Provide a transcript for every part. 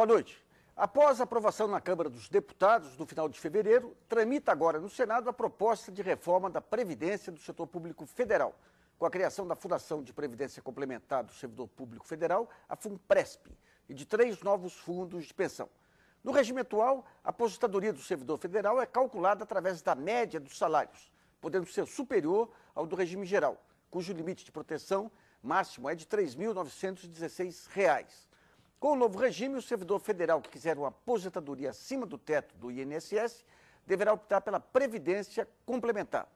Boa noite. Após a aprovação na Câmara dos Deputados no final de fevereiro, tramita agora no Senado a proposta de reforma da Previdência do setor público federal, com a criação da Fundação de Previdência Complementar do Servidor Público Federal, a FUNPRESP, e de 3 novos fundos de pensão. No regime atual, a aposentadoria do servidor federal é calculada através da média dos salários, podendo ser superior ao do regime geral, cujo limite de proteção máximo é de R$ 3.916. Com o novo regime, o servidor federal que quiser uma aposentadoria acima do teto do INSS deverá optar pela Previdência Complementar.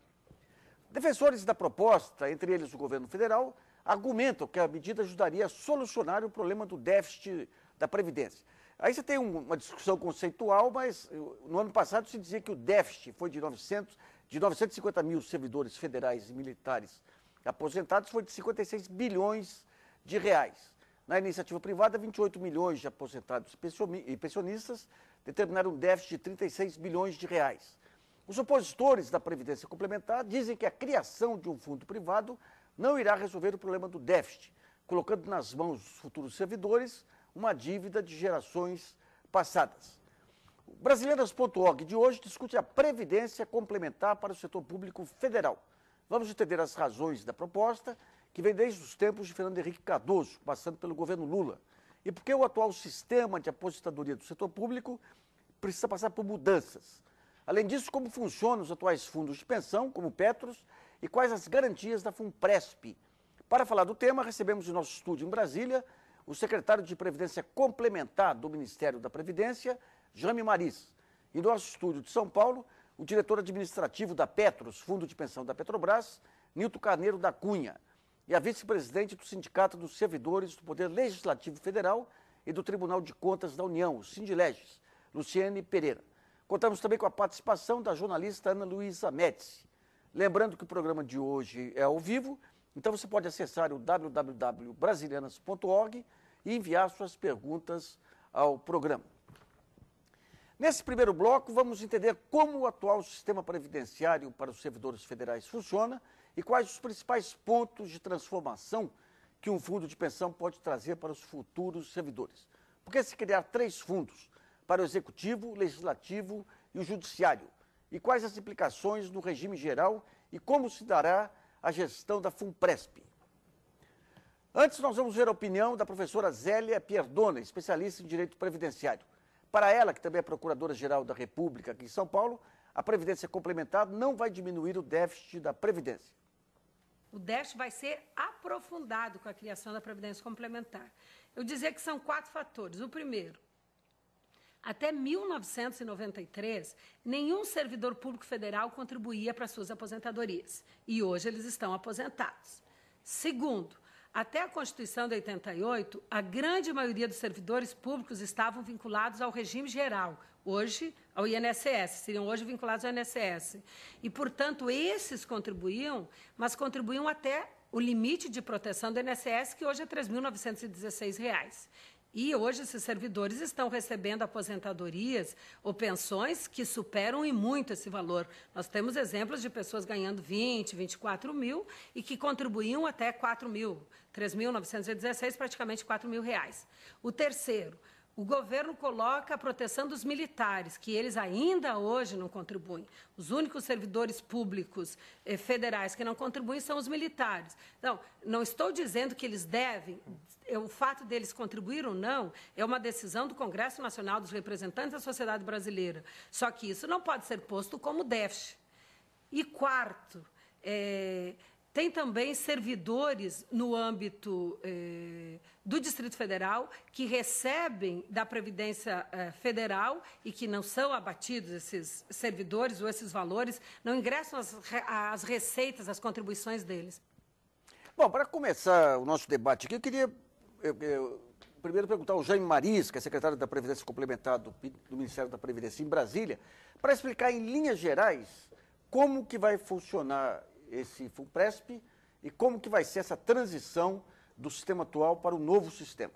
Defensores da proposta, entre eles o governo federal, argumentam que a medida ajudaria a solucionar o problema do déficit da Previdência. Aí você tem uma discussão conceitual, mas no ano passado se dizia que o déficit foi de 950 mil servidores federais e militares aposentados, foi de 56 bilhões de reais. Na iniciativa privada, 28 milhões de aposentados e pensionistas determinaram um déficit de 36 bilhões de reais. Os opositores da Previdência Complementar dizem que a criação de um fundo privado não irá resolver o problema do déficit, colocando nas mãos dos futuros servidores uma dívida de gerações passadas. O Brasileiras.org de hoje discute a Previdência Complementar para o setor público federal. Vamos entender as razões da proposta, que vem desde os tempos de Fernando Henrique Cardoso, passando pelo governo Lula. E por que o atual sistema de aposentadoria do setor público precisa passar por mudanças. Além disso, como funcionam os atuais fundos de pensão, como o Petros, e quais as garantias da FUNPRESP. Para falar do tema, recebemos em nosso estúdio em Brasília o secretário de Previdência Complementar do Ministério da Previdência, Jame Maris. E no nosso estúdio de São Paulo, o diretor administrativo da Petros, Fundo de Pensão da Petrobras, Nilton Carneiro da Cunha, e a vice-presidente do Sindicato dos Servidores do Poder Legislativo Federal e do Tribunal de Contas da União, o Sindileges, Luciene Pereira. Contamos também com a participação da jornalista Ana Luísa Médici. Lembrando que o programa de hoje é ao vivo, então você pode acessar o www.brasilianas.org e enviar suas perguntas ao programa. Nesse primeiro bloco, vamos entender como o atual sistema previdenciário para os servidores federais funciona e quais os principais pontos de transformação que um fundo de pensão pode trazer para os futuros servidores. Por que se criar 3 fundos, para o Executivo, o Legislativo e o Judiciário? E quais as implicações no regime geral e como se dará a gestão da FUNPRESP? Antes, nós vamos ver a opinião da professora Zélia Pierdona, especialista em Direito Previdenciário. Para ela, que também é Procuradora-Geral da República aqui em São Paulo, a Previdência Complementar não vai diminuir o déficit da Previdência. O déficit vai ser aprofundado com a criação da Previdência Complementar. Eu dizer que são 4 fatores. O primeiro, até 1993, nenhum servidor público federal contribuía para suas aposentadorias. E hoje eles estão aposentados. Segundo, até a Constituição de 88, a grande maioria dos servidores públicos estavam vinculados ao regime geral, hoje ao INSS, seriam hoje vinculados ao INSS. E, portanto, esses contribuíam, mas contribuíam até o limite de proteção do INSS, que hoje é R$ 3.916. E hoje esses servidores estão recebendo aposentadorias ou pensões que superam em muito esse valor. Nós temos exemplos de pessoas ganhando 20, 24 mil e que contribuíam até 4 mil, 3.916, praticamente 4 mil reais. O terceiro, o governo coloca a proteção dos militares, que eles ainda hoje não contribuem. Os únicos servidores públicos federais que não contribuem são os militares. Então, não estou dizendo que eles devem, o fato deles contribuir ou não é uma decisão do Congresso Nacional dos Representantes da Sociedade Brasileira. Só que isso não pode ser posto como déficit. E quarto, tem também servidores no âmbito do Distrito Federal que recebem da Previdência Federal e que não são abatidos, esses servidores ou esses valores, não ingressam as receitas, as contribuições deles. Bom, para começar o nosso debate aqui, eu queria primeiro perguntar ao Jame Maris, que é secretário da Previdência Complementar do Ministério da Previdência em Brasília, para explicar em linhas gerais como que vai funcionar esse FUNPRESP e como que vai ser essa transição do sistema atual para o novo sistema.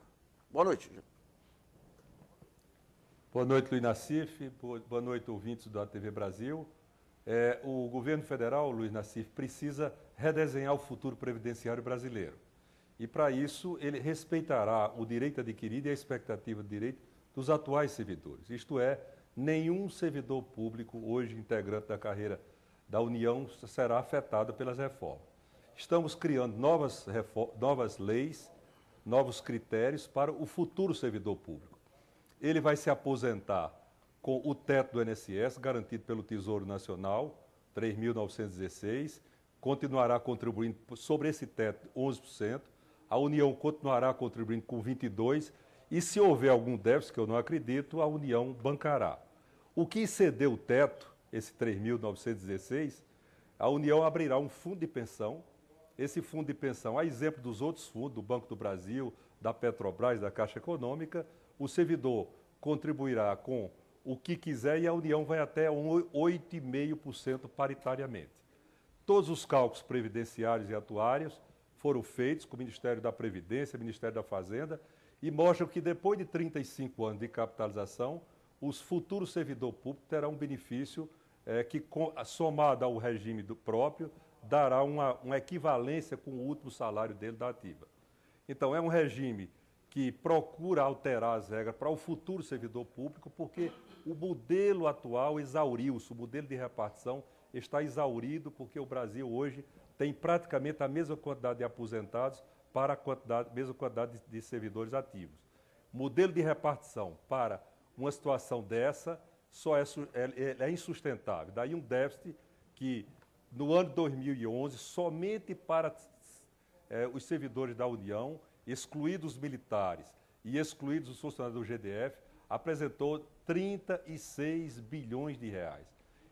Boa noite. Boa noite, Luiz Nassif. Boa noite, ouvintes da TV Brasil. O governo federal, Luiz Nassif, precisa redesenhar o futuro previdenciário brasileiro. E, para isso, ele respeitará o direito adquirido e a expectativa de direito dos atuais servidores. Isto é, nenhum servidor público hoje integrante da carreira da União será afetado pelas reformas. Estamos criando novas leis, novos critérios para o futuro servidor público. Ele vai se aposentar com o teto do INSS, garantido pelo Tesouro Nacional, 3.916, continuará contribuindo sobre esse teto 11%, a União continuará contribuindo com 22%, e se houver algum déficit, que eu não acredito, a União bancará. O que exceder o teto, esse 3.916, a União abrirá um fundo de pensão. Esse fundo de pensão, a exemplo dos outros fundos, do Banco do Brasil, da Petrobras, da Caixa Econômica, o servidor contribuirá com o que quiser e a União vai até 8,5% paritariamente. Todos os cálculos previdenciários e atuários foram feitos com o Ministério da Previdência, Ministério da Fazenda, e mostram que depois de 35 anos de capitalização, os futuros servidores públicos terão um benefício que, somado ao regime próprio, dará uma equivalência com o último salário dele da ativa. Então, é um regime que procura alterar as regras para o futuro servidor público, porque o modelo atual exauriu-se, o modelo de repartição está exaurido, porque o Brasil hoje tem praticamente a mesma quantidade de aposentados para a mesma quantidade de servidores ativos. O modelo de repartição para uma situação dessa é insustentável. Daí um déficit que, no ano de 2011, somente para os servidores da União, excluídos os militares e excluídos os funcionários do GDF, apresentou 36 bilhões de reais.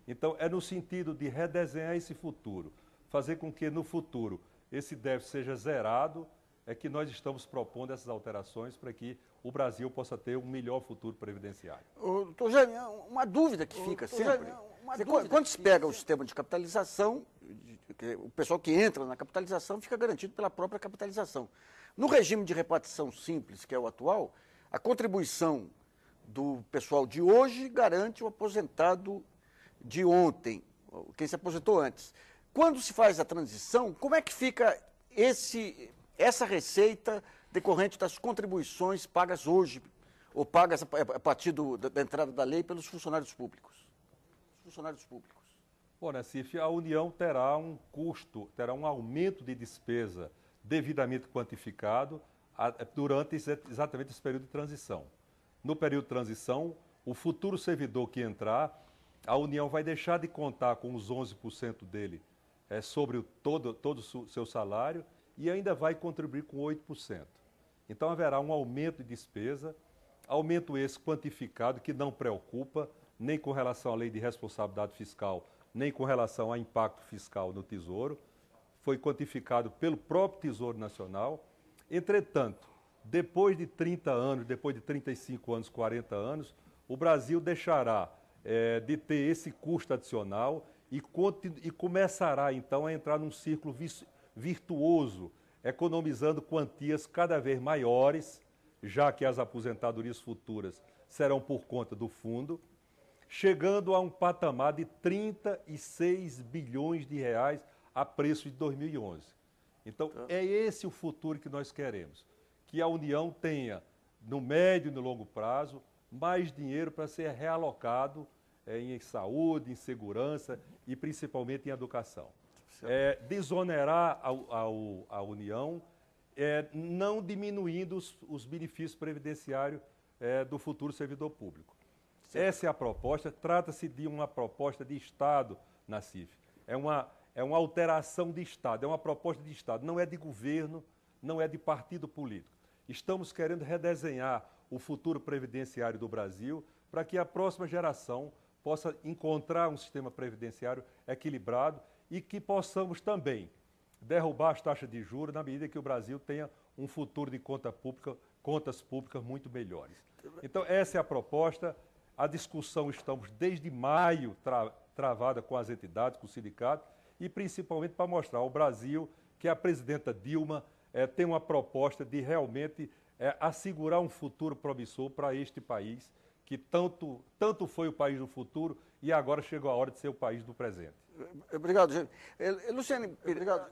Então, é no sentido de redesenhar esse futuro, fazer com que no futuro esse déficit seja zerado, é que nós estamos propondo essas alterações para que o Brasil possa ter um melhor futuro previdenciário. Doutor Jânio, uma dúvida que fica sempre. Quando se pega o sistema de capitalização, o pessoal que entra na capitalização fica garantido pela própria capitalização. No regime de repartição simples, que é o atual, a contribuição do pessoal de hoje garante o aposentado de ontem, quem se aposentou antes. Quando se faz a transição, como é que fica essa receita decorrente das contribuições pagas hoje, ou pagas a partir da entrada da lei pelos funcionários públicos? Bom, Nassif, a União terá um custo, terá um aumento de despesa devidamente quantificado durante exatamente esse período de transição. No período de transição, o futuro servidor que entrar, a União vai deixar de contar com os 11% dele sobre todo o seu salário e ainda vai contribuir com 8%. Então haverá um aumento de despesa, aumento esse quantificado que não preocupa nem com relação à lei de responsabilidade fiscal, nem com relação ao impacto fiscal no Tesouro, foi quantificado pelo próprio Tesouro Nacional. Entretanto, depois de 30 anos, depois de 35 anos, 40 anos, o Brasil deixará de ter esse custo adicional e começará, então, a entrar num círculo virtuoso, economizando quantias cada vez maiores, já que as aposentadorias futuras serão por conta do fundo, chegando a um patamar de 36 bilhões de reais a preço de 2011. Então, é esse o futuro que nós queremos, que a União tenha, no médio e no longo prazo, mais dinheiro para ser realocado em saúde, em segurança e principalmente em educação. Desonerar a União, não diminuindo os benefícios previdenciários do futuro servidor público. Certo. Essa é a proposta, trata-se de uma proposta de Estado, Nassif. É uma alteração de Estado, é uma proposta de Estado, não é de governo, não é de partido político. Estamos querendo redesenhar o futuro previdenciário do Brasil para que a próxima geração possa encontrar um sistema previdenciário equilibrado e que possamos também derrubar as taxas de juros na medida que o Brasil tenha um futuro de contas públicas muito melhores. Então, essa é a proposta. A discussão estamos desde maio travada com as entidades, com o sindicato, e principalmente para mostrar ao Brasil que a presidenta Dilma tem uma proposta de realmente assegurar um futuro promissor para este país, que tanto foi o país do futuro e agora chegou a hora de ser o país do presente. Obrigado, gente. Luciane, obrigado.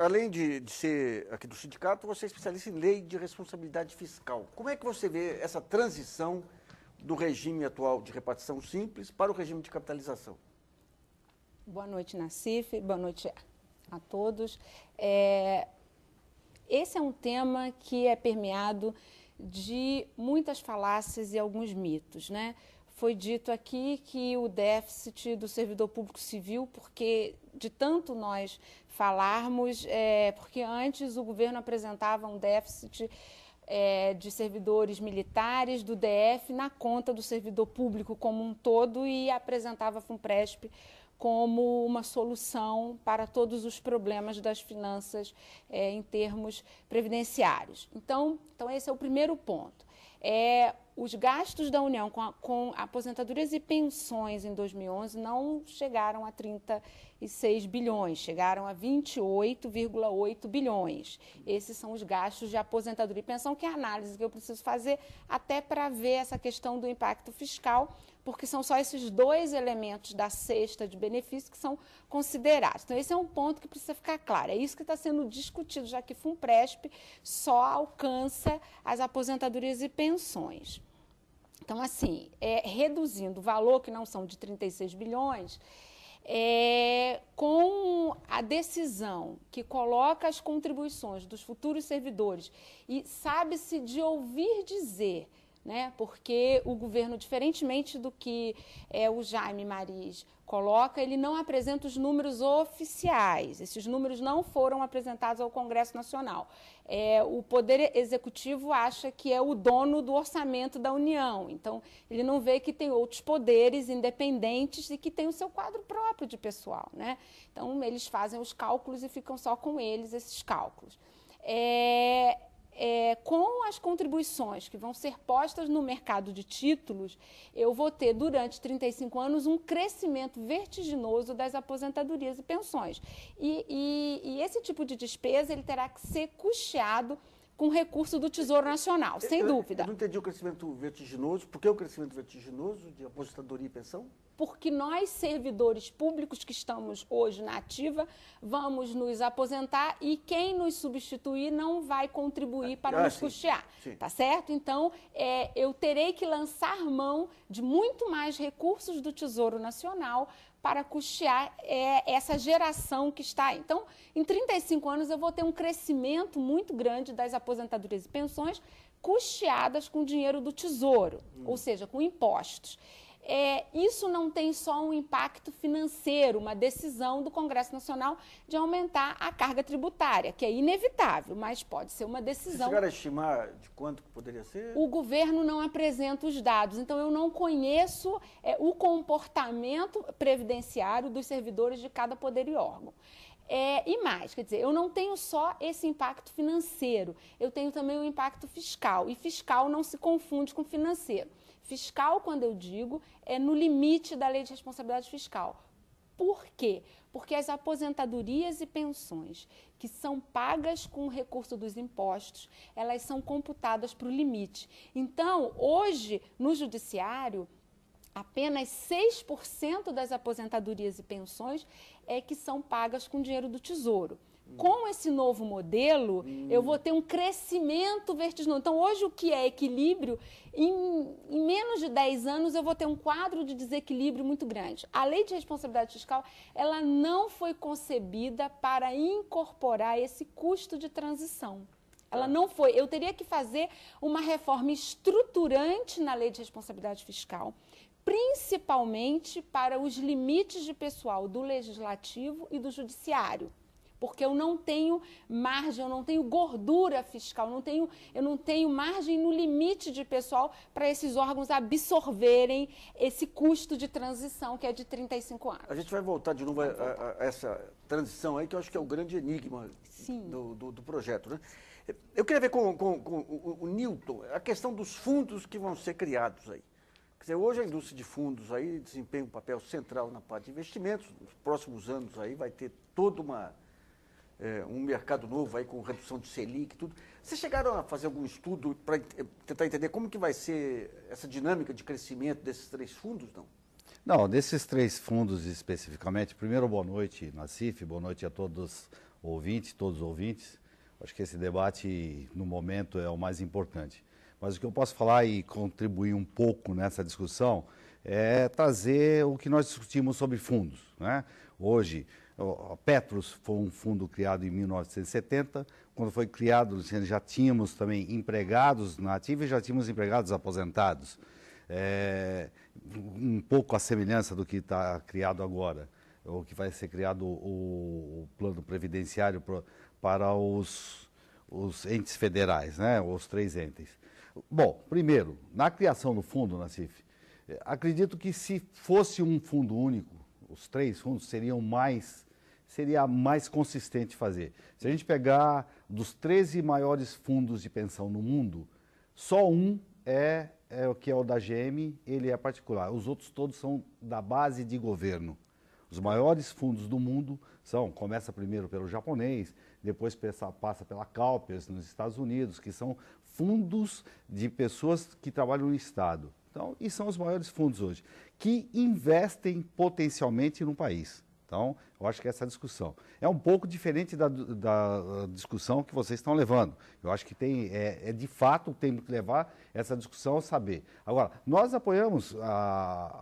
Além de ser aqui do sindicato, você é especialista em lei de responsabilidade fiscal. Como é que você vê essa transição do regime atual de repartição simples para o regime de capitalização? Boa noite, Nassif. Boa noite a todos. Esse é um tema que é permeado de muitas falácias e alguns mitos, né? Foi dito aqui que o déficit do servidor público civil, porque de tanto nós falarmos, porque antes o governo apresentava um déficit de servidores militares do DF na conta do servidor público como um todo e apresentava a FUNPRESP como uma solução para todos os problemas das finanças em termos previdenciários. Então, esse é o primeiro ponto. Os gastos da União com aposentadorias e pensões em 2011 não chegaram a 36 bilhões, chegaram a 28,8 bilhões. Esses são os gastos de aposentadoria e pensão, que é a análise que eu preciso fazer até para ver essa questão do impacto fiscal, porque são só esses dois elementos da cesta de benefícios que são considerados. Então, esse é um ponto que precisa ficar claro. É isso que está sendo discutido, já que FUNPRESP só alcança as aposentadorias e pensões. Então, assim, reduzindo o valor, que não são de 36 bilhões, com a decisão que coloca as contribuições dos futuros servidores e sabe-se de ouvir dizer, né, porque o governo, diferentemente do que o Jaime Mariz coloca, ele não apresenta os números oficiais. Esses números não foram apresentados ao Congresso Nacional. O Poder Executivo acha que é o dono do orçamento da União. Então, ele não vê que tem outros poderes independentes e que tem o seu quadro próprio de pessoal, né? Então, eles fazem os cálculos e ficam só com eles, esses cálculos. Com as contribuições que vão ser postas no mercado de títulos, eu vou ter, durante 35 anos, um crescimento vertiginoso das aposentadorias e pensões. E esse tipo de despesa ele terá que ser custeado com recurso do Tesouro Nacional, sem dúvida. Eu não entendi o crescimento vertiginoso. Por que o crescimento vertiginoso de aposentadoria e pensão? Porque nós, servidores públicos que estamos hoje na ativa, vamos nos aposentar e quem nos substituir não vai contribuir para nos custear, tá certo? Então, eu terei que lançar mão de muito mais recursos do Tesouro Nacional para custear essa geração que está aí. Então, em 35 anos, eu vou ter um crescimento muito grande das aposentadorias e pensões custeadas com dinheiro do Tesouro, ou seja, com impostos. Isso não tem só um impacto financeiro, uma decisão do Congresso Nacional de aumentar a carga tributária, que é inevitável, mas pode ser uma decisão. Você chegaram a estimar de quanto poderia ser? O governo não apresenta os dados, então eu não conheço o comportamento previdenciário dos servidores de cada poder e órgão. E mais, quer dizer, eu não tenho só esse impacto financeiro, eu tenho também o impacto fiscal, e fiscal não se confunde com financeiro. Fiscal, quando eu digo, é no limite da Lei de Responsabilidade Fiscal. Por quê? Porque as aposentadorias e pensões que são pagas com o recurso dos impostos, elas são computadas para o limite. Então, hoje, no Judiciário, apenas 6% das aposentadorias e pensões que são pagas com dinheiro do Tesouro. Com esse novo modelo, eu vou ter um crescimento vertiginoso. Então, hoje, o que é equilíbrio, em menos de 10 anos, eu vou ter um quadro de desequilíbrio muito grande. A Lei de Responsabilidade Fiscal, ela não foi concebida para incorporar esse custo de transição. Ela não foi. Eu teria que fazer uma reforma estruturante na Lei de Responsabilidade Fiscal, principalmente para os limites de pessoal do Legislativo e do Judiciário. Porque eu não tenho margem, eu não tenho gordura fiscal, eu não tenho margem no limite de pessoal para esses órgãos absorverem esse custo de transição, que é de 35 anos. A gente vai voltar de novo a essa transição aí, que eu acho que é o grande enigma do projeto, né? Eu queria ver com o Newton a questão dos fundos que vão ser criados aí. Quer dizer, hoje a indústria de fundos aí desempenha um papel central na parte de investimentos. Nos próximos anos aí vai ter toda um mercado novo aí com redução de Selic e tudo. Vocês chegaram a fazer algum estudo para tentar entender como que vai ser essa dinâmica de crescimento desses três fundos, não? Não, desses três fundos especificamente, primeiro boa noite, Nassif, boa noite a todos ouvinte, todos os ouvintes. Acho que esse debate, no momento, é o mais importante. Mas o que eu posso falar e contribuir um pouco nessa discussão é trazer o que nós discutimos sobre fundos, né? Hoje, a Petros foi um fundo criado em 1970. Quando foi criado, já tínhamos também empregados na ativa e já tínhamos empregados aposentados. Um pouco a semelhança do que está criado agora, ou que vai ser criado o plano previdenciário para os entes federais, né? Os 3 entes. Bom, primeiro, na criação do fundo, Nassif, acredito que se fosse um fundo único, os 3 fundos seria mais consistente fazer. Se a gente pegar dos 13 maiores fundos de pensão no mundo, só um é o que é o da GM, ele é particular. Os outros todos são da base de governo. Os maiores fundos do mundo começa primeiro pelo japonês, depois passa pela CalPERS nos Estados Unidos, que são fundos de pessoas que trabalham no Estado. Então, e são os maiores fundos hoje, que investem potencialmente no país. Então, eu acho que essa discussão é um pouco diferente da discussão que vocês estão levando. Eu acho que de fato, tem que levar essa discussão a saber. Agora, nós apoiamos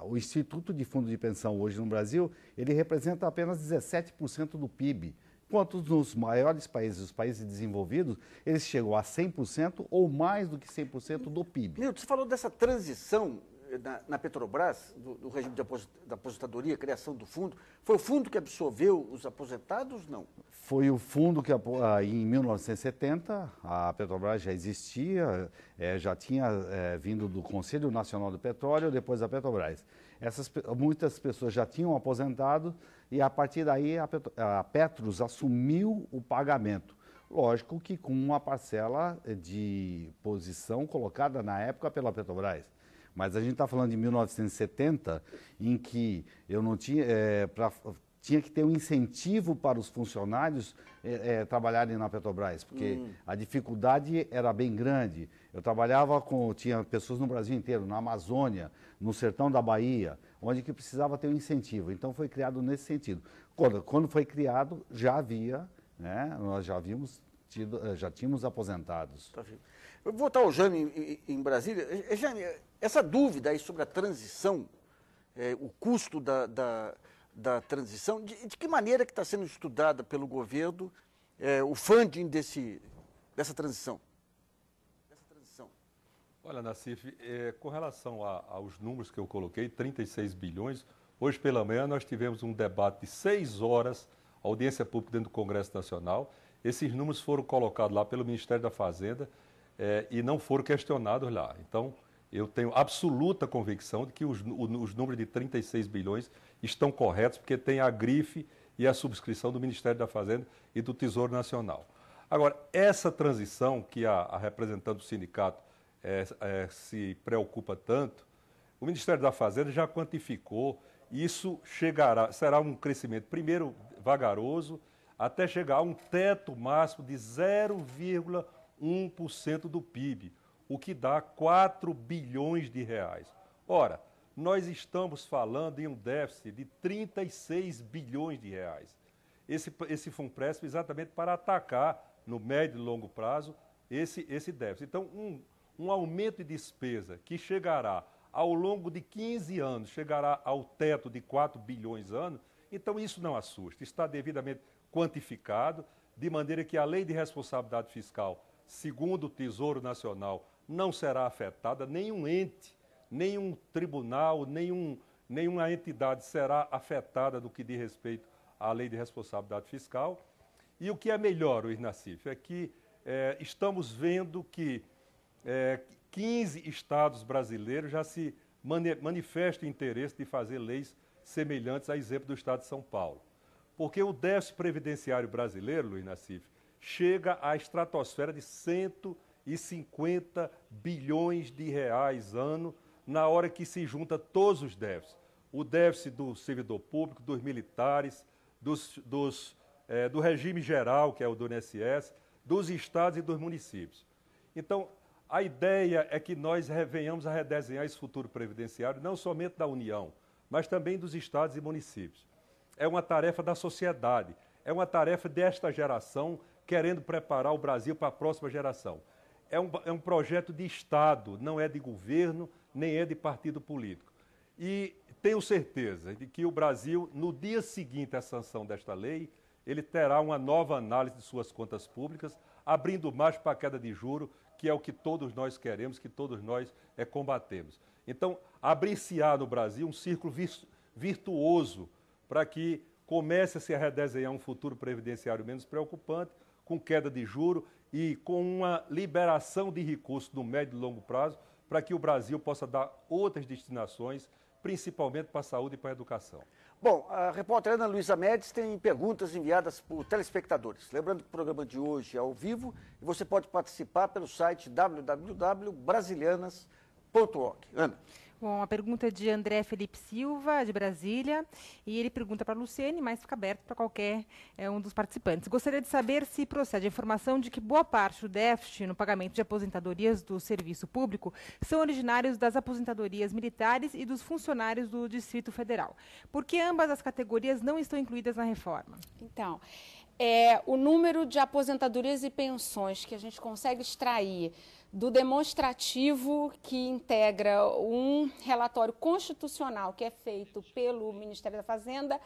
o Instituto de Fundo de Pensão hoje no Brasil, ele representa apenas 17% do PIB. Enquanto nos maiores países, os países desenvolvidos, eles chegam a 100% ou mais do que 100% do PIB. Nilton, você falou dessa transição na Petrobras, do regime da aposentadoria, criação do fundo. Foi o fundo que absorveu os aposentados, não? Foi o fundo que, em 1970, a Petrobras já existia, já tinha vindo do Conselho Nacional do Petróleo, depois da Petrobras. Muitas pessoas já tinham aposentado e, a partir daí, a Petros assumiu o pagamento. Lógico que com uma parcela de posição colocada na época pela Petrobras. Mas a gente está falando de 1970, em que eu não tinha, tinha que ter um incentivo para os funcionários trabalharem na Petrobras, porque a dificuldade era bem grande. Eu trabalhava tinha pessoas no Brasil inteiro, na Amazônia, no sertão da Bahia, onde que precisava ter um incentivo. Então foi criado nesse sentido. Quando foi criado, já havia, né, nós já tínhamos aposentados. Tá. Eu vou voltar ao Jânio em Brasília. Jânio, essa dúvida aí sobre a transição, o custo da transição, de que maneira que está sendo estudada pelo governo o funding dessa transição? Olha, Nassif, com relação aos números que eu coloquei, 36 bilhões, hoje pela manhã nós tivemos um debate de 6 horas, audiência pública dentro do Congresso Nacional. Esses números foram colocados lá pelo Ministério da Fazenda e não foram questionados lá. Então, eu tenho absoluta convicção de que os números de 36 bilhões estão corretos, porque tem a grife e a subscrição do Ministério da Fazenda e do Tesouro Nacional. Agora, essa transição que a representante do sindicato se preocupa tanto, o Ministério da Fazenda já quantificou, isso será um crescimento, primeiro, vagaroso, até chegar a um teto máximo de 0,1% do PIB, o que dá 4 bilhões de reais. Ora, nós estamos falando em um déficit de 36 bilhões de reais. Esse FUNPRESP exatamente para atacar, no médio e longo prazo, esse déficit. Então, um aumento de despesa que chegará ao longo de 15 anos, chegará ao teto de 4 bilhões ano, então isso não assusta, está devidamente quantificado, de maneira que a lei de responsabilidade fiscal, segundo o Tesouro Nacional, não será afetada, nenhum ente, nenhum tribunal, nenhuma entidade será afetada do que diz respeito à lei de responsabilidade fiscal. E o que é melhor, Luiz Nassif, é que estamos vendo que 15 estados brasileiros já se manifestam interesse de fazer leis semelhantes a exemplo do estado de São Paulo. Porque o déficit previdenciário brasileiro, Luiz Nassif, chega à estratosfera de 150 bilhões de reais ano, na hora que se junta todos os déficits. O déficit do servidor público, dos militares, do regime geral, que é o do INSS, dos estados e dos municípios. Então, a ideia é que nós venhamos a redesenhar esse futuro previdenciário, não somente da União, mas também dos estados e municípios. É uma tarefa da sociedade, é uma tarefa desta geração, querendo preparar o Brasil para a próxima geração. É um projeto de Estado, não é de governo, nem é de partido político. E tenho certeza de que o Brasil, no dia seguinte à sanção desta lei, ele terá uma nova análise de suas contas públicas, abrindo mais para a queda de juros, que é o que todos nós queremos, que todos nós combatemos. Então, abrir-se-á no Brasil um círculo virtuoso para que comece a se redesenhar um futuro previdenciário menos preocupante, com queda de juros e com uma liberação de recursos no médio e longo prazo, para que o Brasil possa dar outras destinações, principalmente para a saúde e para a educação. Bom, a repórter Ana Luísa Médici tem perguntas enviadas por telespectadores. Lembrando que o programa de hoje é ao vivo e você pode participar pelo site www.brasilianas.org. Ana. Bom, a pergunta é de André Felipe Silva, de Brasília, e ele pergunta para a Luciene, mas fica aberto para qualquer um dos participantes. Gostaria de saber se procede a informação de que boa parte do déficit no pagamento de aposentadorias do serviço público são originários das aposentadorias militares e dos funcionários do Distrito Federal. Por que ambas as categorias não estão incluídas na reforma? Então, o número de aposentadorias e pensões que a gente consegue extrair do demonstrativo que integra um relatório constitucional que é feito pelo Ministério da Fazenda,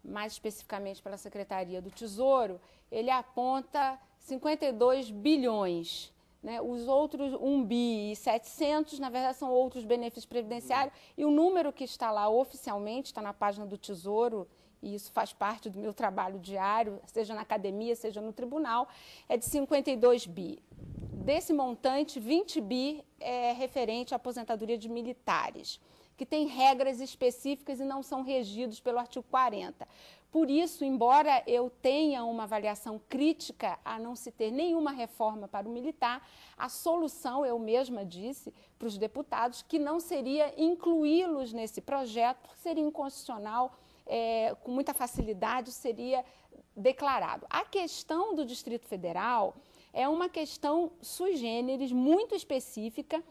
mais especificamente pela Secretaria do Tesouro, ele aponta 52 bilhões. Né? Os outros 1 bi e 700, na verdade, são outros benefícios previdenciários, e o número que está lá oficialmente, está na página do Tesouro, e isso faz parte do meu trabalho diário, seja na academia, seja no tribunal, é de 52 bi. Desse montante, 20 bi é referente à aposentadoria de militares, que tem regras específicas e não são regidos pelo artigo 40. Por isso, embora eu tenha uma avaliação crítica a não se ter nenhuma reforma para o militar, a solução, eu mesma disse para os deputados, que não seria incluí-los nesse projeto, porque seria inconstitucional, com muita facilidade seria declarado. A questão do Distrito Federal é uma questão sui generis, muito específica,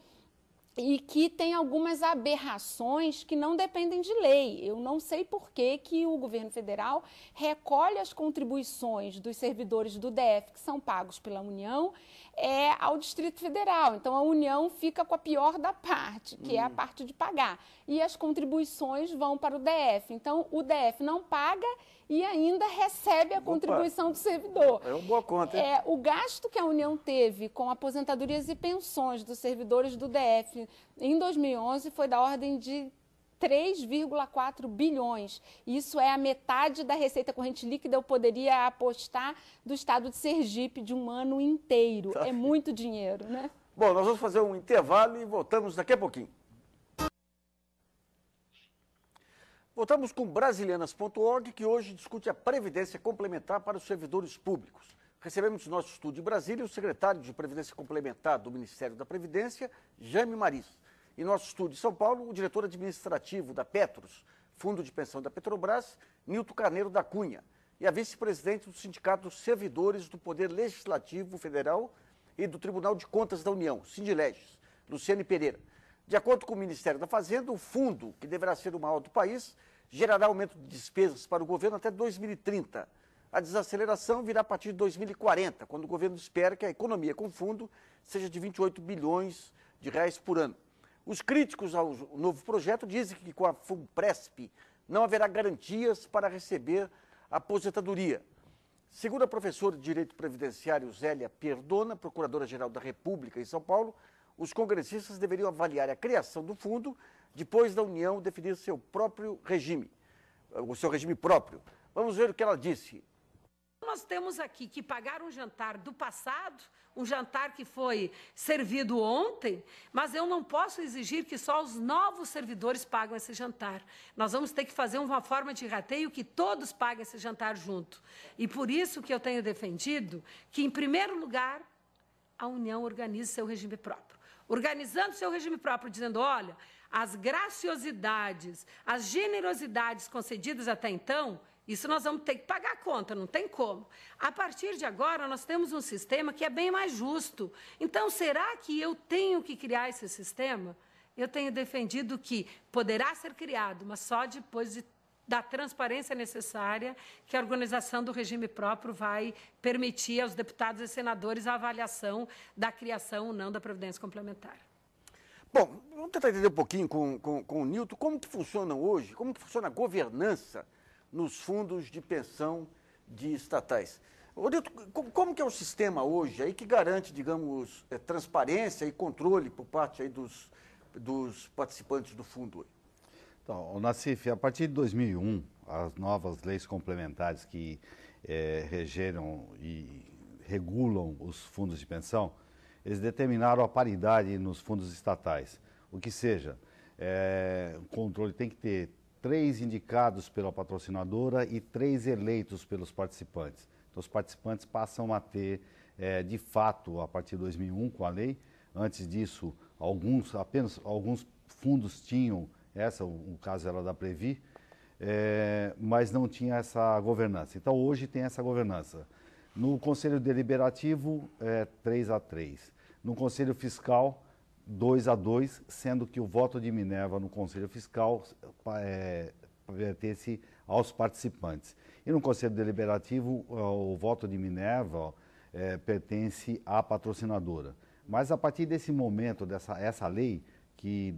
e que tem algumas aberrações que não dependem de lei. Eu não sei por que o governo federal recolhe as contribuições dos servidores do DF, que são pagos pela União, ao Distrito Federal. Então, a União fica com a pior da parte, que é a parte de pagar. E as contribuições vão para o DF. Então, o DF não paga e ainda recebe a contribuição do servidor. É uma boa conta, hein? O gasto que a União teve com aposentadorias e pensões dos servidores do DF em 2011 foi da ordem de 3,4 bilhões. Isso é a metade da receita corrente líquida, eu poderia apostar, do estado de Sergipe de um ano inteiro. É muito dinheiro, né? Bom, nós vamos fazer um intervalo e voltamos daqui a pouquinho. Voltamos com Brasilianas.org, que hoje discute a previdência complementar para os servidores públicos. Recebemos no nosso estúdio em Brasília o secretário de Previdência Complementar do Ministério da Previdência, Jaime Maris. E no nosso estúdio em São Paulo, o diretor administrativo da Petros, Fundo de Pensão da Petrobras, Nilton Carneiro da Cunha, e a vice-presidente do Sindicato dos Servidores do Poder Legislativo Federal e do Tribunal de Contas da União, Sindileges, Luciane Pereira. De acordo com o Ministério da Fazenda, o fundo, que deverá ser o maior do país, gerará aumento de despesas para o governo até 2030. A desaceleração virá a partir de 2040, quando o governo espera que a economia com fundo seja de 28 bilhões de reais por ano. Os críticos ao novo projeto dizem que com a FUNPRESP não haverá garantias para receber a aposentadoria. Segundo a professora de Direito Previdenciário Zélia Perdona, Procuradora-Geral da República em São Paulo, os congressistas deveriam avaliar a criação do fundo depois da União definir seu próprio regime, o seu regime próprio. Vamos ver o que ela disse. Nós temos aqui que pagar um jantar do passado, um jantar que foi servido ontem, mas eu não posso exigir que só os novos servidores paguem esse jantar. Nós vamos ter que fazer uma forma de rateio que todos paguem esse jantar junto. E por isso que eu tenho defendido que, em primeiro lugar, a União organize seu regime próprio. Organizando seu regime próprio, dizendo, olha, as graciosidades, as generosidades concedidas até então, isso nós vamos ter que pagar a conta, não tem como. A partir de agora, nós temos um sistema que é bem mais justo. Então, será que eu tenho que criar esse sistema? Eu tenho defendido que poderá ser criado, mas só depois de da transparência necessária que a organização do regime próprio vai permitir aos deputados e senadores a avaliação da criação ou não da Previdência Complementar. Bom, vamos tentar entender um pouquinho com o Nilton como que funciona hoje, como que funciona a governança nos fundos de pensão de estatais. Ô, Nilton, como que é o sistema hoje aí que garante, digamos, transparência e controle por parte aí dos participantes do fundo? Então, Nassif, a partir de 2001, as novas leis complementares que regeram e regulam os fundos de pensão, eles determinaram a paridade nos fundos estatais. O que seja, o controle tem que ter 3 indicados pela patrocinadora e 3 eleitos pelos participantes. Então, os participantes passam a ter, de fato, a partir de 2001, com a lei. Antes disso, apenas alguns fundos tinham o caso era da Previ, mas não tinha essa governança. Então, hoje tem essa governança. No Conselho Deliberativo, 3-3. No Conselho Fiscal, 2-2, sendo que o voto de Minerva no Conselho Fiscal pertence aos participantes. E no Conselho Deliberativo, o voto de Minerva pertence à patrocinadora. Mas a partir desse momento, essa lei que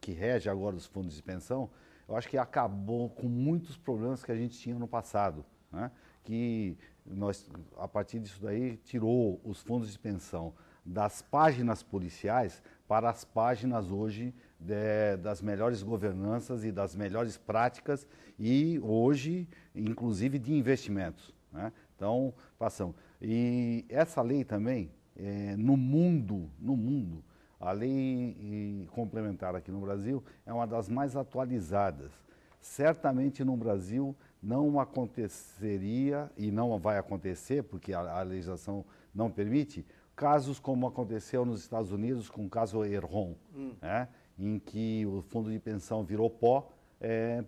rege agora os fundos de pensão, eu acho que acabou com muitos problemas que a gente tinha no passado, né? Que a partir disso daí, tirou os fundos de pensão das páginas policiais para as páginas hoje das melhores governanças e das melhores práticas e hoje, inclusive, de investimentos, né? Então, passamos. E essa lei também, no mundo, a lei complementar aqui no Brasil é uma das mais atualizadas. Certamente no Brasil não aconteceria e não vai acontecer, porque a legislação não permite, casos como aconteceu nos Estados Unidos com o caso Enron, né, em que o fundo de pensão virou pó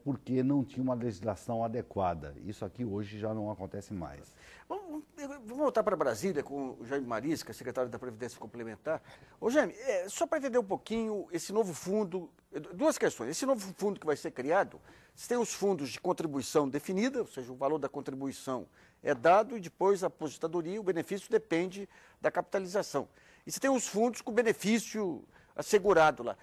porque não tinha uma legislação adequada. Isso aqui hoje já não acontece mais. Vamos voltar para Brasília com o Jaime Marisca, secretário da Previdência Complementar. Ô, Jaime, só para entender um pouquinho esse novo fundo, 2 questões. Esse novo fundo que vai ser criado, você tem os fundos de contribuição definida, ou seja, o valor da contribuição é dado e depois a aposentadoria, o benefício depende da capitalização. E você tem os fundos com benefício assegurado lá.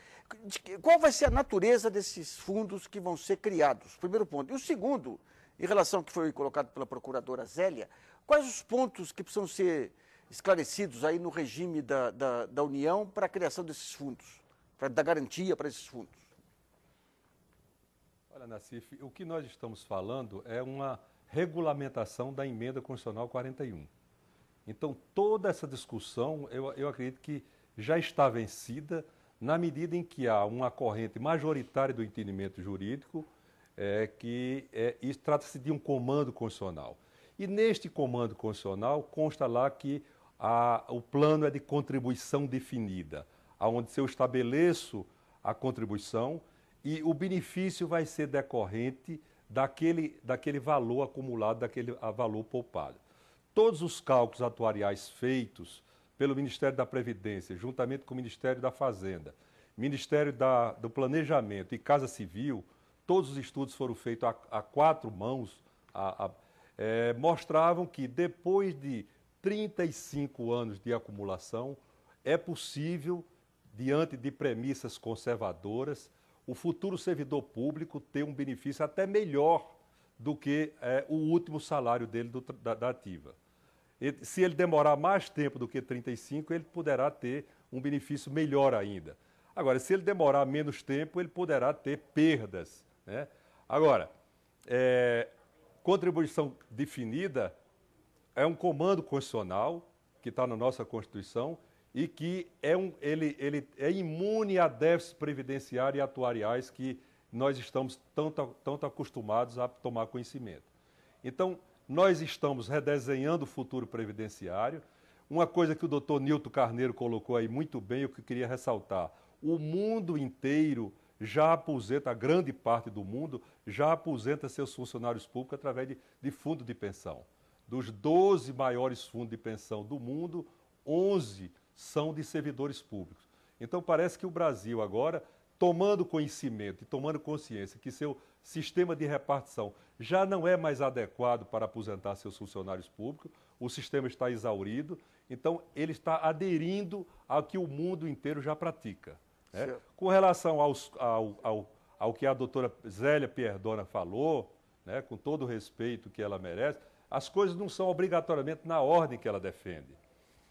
Qual vai ser a natureza desses fundos que vão ser criados? Primeiro ponto. E o segundo, em relação ao que foi colocado pela procuradora Zélia, quais os pontos que precisam ser esclarecidos aí no regime da União para a criação desses fundos, para dar garantia para esses fundos? Olha, Nassif, o que nós estamos falando é uma regulamentação da emenda constitucional 41. Então, toda essa discussão, eu acredito que já está vencida na medida em que há uma corrente majoritária do entendimento jurídico isso trata-se de um comando constitucional. E neste comando constitucional consta lá que o plano é de contribuição definida, onde eu estabeleço a contribuição e o benefício vai ser decorrente daquele valor acumulado, daquele valor poupado. Todos os cálculos atuariais feitos pelo Ministério da Previdência, juntamente com o Ministério da Fazenda, Ministério do Planejamento e Casa Civil, todos os estudos foram feitos a 4 mãos, mostravam que depois de 35 anos de acumulação, é possível, diante de premissas conservadoras, o futuro servidor público ter um benefício até melhor do que o último salário dele da ativa. Se ele demorar mais tempo do que 35, ele poderá ter um benefício melhor ainda. Agora, se ele demorar menos tempo, ele poderá ter perdas, né? Agora, contribuição definida é um comando constitucional que está na nossa Constituição e que ele é imune a déficits previdenciários e atuariais que nós estamos tanto acostumados a tomar conhecimento. Então, nós estamos redesenhando o futuro previdenciário. Uma coisa que o doutor Nilton Carneiro colocou aí muito bem, eu que queria ressaltar, o mundo inteiro já aposenta, a grande parte do mundo, já aposenta seus funcionários públicos através de fundo de pensão. Dos 12 maiores fundos de pensão do mundo, 11 são de servidores públicos. Então, parece que o Brasil agora tomando conhecimento e tomando consciência que seu sistema de repartição já não é mais adequado para aposentar seus funcionários públicos, o sistema está exaurido, então ele está aderindo ao que o mundo inteiro já pratica. Né? Com relação ao que a doutora Zélia Pierdona falou, né, com todo o respeito que ela merece, as coisas não são obrigatoriamente na ordem que ela defende.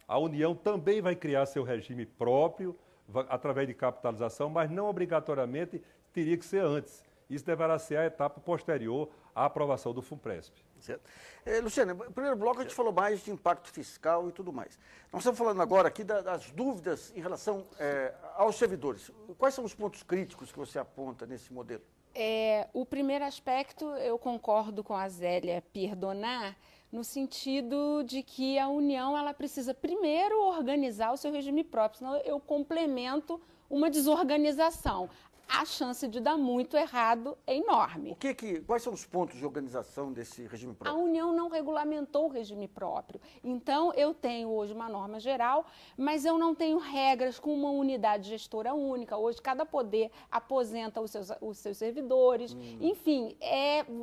A União também vai criar seu regime próprio, através de capitalização, mas não obrigatoriamente teria que ser antes. Isso deverá ser a etapa posterior à aprovação do FUNPRESP. Certo. Luciano, no primeiro bloco a gente falou mais de impacto fiscal e tudo mais. Nós estamos falando agora aqui das dúvidas em relação aos servidores. Quais são os pontos críticos que você aponta nesse modelo? O primeiro aspecto, eu concordo com a Zélia Pierdona, no sentido de que a União ela precisa primeiro organizar o seu regime próprio, senão eu complemento uma desorganização. A chance de dar muito errado é enorme. Quais são os pontos de organização desse regime próprio? A União não regulamentou o regime próprio. Então, eu tenho hoje uma norma geral, mas eu não tenho regras com uma unidade gestora única. Hoje, cada poder aposenta os seus servidores. Enfim,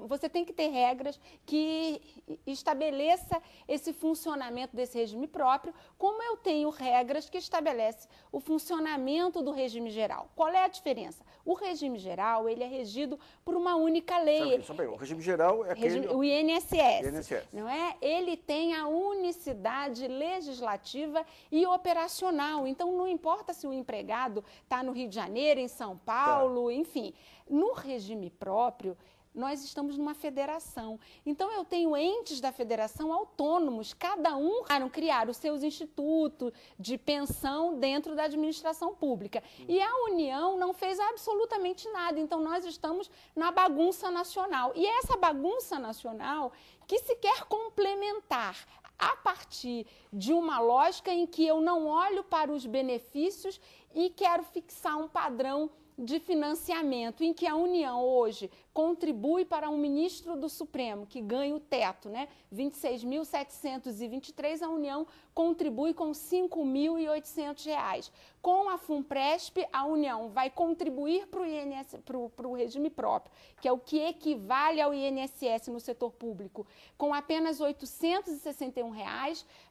você tem que ter regras que estabeleça esse funcionamento desse regime próprio, como eu tenho regras que estabelecem o funcionamento do regime geral. Qual é a diferença? O regime geral, ele é regido por uma única lei. O regime geral é aquele... O INSS. INSS. Não é? Ele tem a unicidade legislativa e operacional. Então, não importa se o empregado está no Rio de Janeiro, em São Paulo, enfim. No regime próprio, nós estamos numa federação. Então, eu tenho entes da federação autônomos, cada um criar os seus institutos de pensão dentro da administração pública. E a União não fez absolutamente nada. Então, nós estamos na bagunça nacional. E essa bagunça nacional que se quer complementar a partir de uma lógica em que eu não olho para os benefícios e quero fixar um padrão de financiamento, em que a União hoje contribui para um ministro do Supremo, que ganha o teto, né? 26.723, a União contribui com R$ 5.800. Com a FUNPRESP, a União vai contribuir para o regime próprio, que é o que equivale ao INSS no setor público, com apenas R$ 861.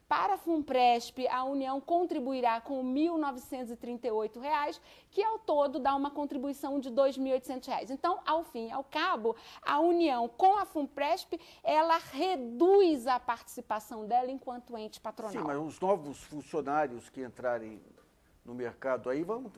Para a FUNPRESP, a União contribuirá com R$ 1.938, que ao todo dá uma contribuição de R$ 2.800. Então, ao fim e ao cabo, a União com a FUNPRESP, ela reduz a participação dela enquanto ente patronal. Sim, mas os novos funcionários que entrarem no mercado aí vão